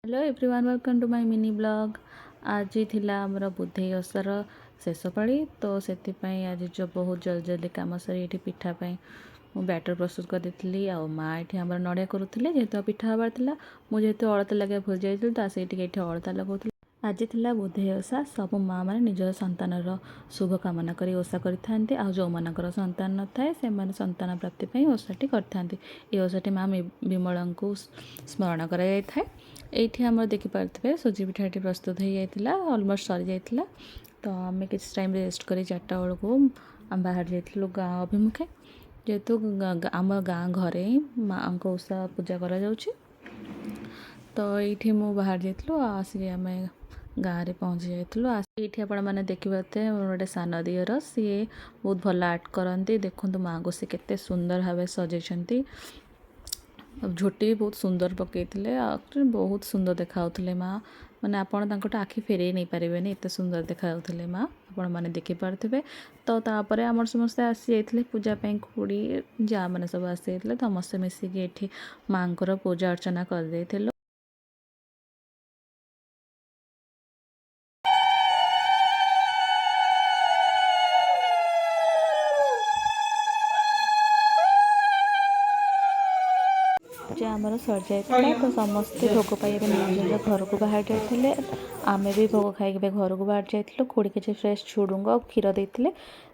Hello everyone, welcome to my mini blog. आज थिला आमर बुधेई ओषार शेष पाड़ी, तो से आज जो बहुत जल्दी जल्दी कम सरी ये पिठापाई मु बैटर प्रस्तुत कर देती। आ माँ ये आम नड़िया करुले जेहेतु पिठा हबार था। मुझे अलता लगे भूल जाइए तो से अलता लगाऊँ। आज थिला बुधेई ओषा, सब माँ मैंने निज संतानर शुभ कामना कर ओषा करते। जो मानकर संतान न थाए से संतान प्राप्ति ओषाटी करते। ओषाटी माँ विमला को स्मरण कर ये आम देखिपे सुजी पिठाटी प्रस्तुत हो जाता। अलमोस्ट सरी जाता। तो आम किसी टाइम रेस्ट कर 4टा बेलू आम बाहर जाइलु गाँ अभिमुखे, जेहेतु आम गाँ घरे माँ को ओषा पूजा करा जाउछि। तो ये बाहर जाइलु आसिक आम गाँव में पहुँची जाइलु। ये आपण मैंने देखिए गोटे सान दियर सी बहुत भल आर्ट करती। देखो माँ को सी केते सुंदर भाव सजाई। झोटी भी बहुत सुंदर पकड़े, बहुत सुंदर देखा माँ मैंने आपठ आखि फेरे नहीं पारे एत सुंदर देखा माँ आपण मैंने देखिपे। तो तापर आम समस्ते आसी जाते पूजापाई, खुड़ी जा मैंने सब आसी जाते। समस्ते मिसिकी ये माँ को पूजा अर्चना कर। पूजा आमर सर जाता, तो समस्ते भोग पाइबा निज निज घर को बाहर जाते। आम भी भोग खाई घर को बाहर जाइलु। खुड़ी किसी फ्रेश झुडुंग और क्षीर देते,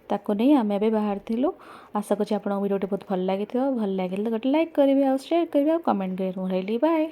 ताको नहीं आम भी बाहर थिलु। आशा करूँ आपको वीडियो बहुत भल लगी। भल लगे तो गोटे लाइक करेंगे, शेयर करेंगे, कमेंट करेंगे। बाय।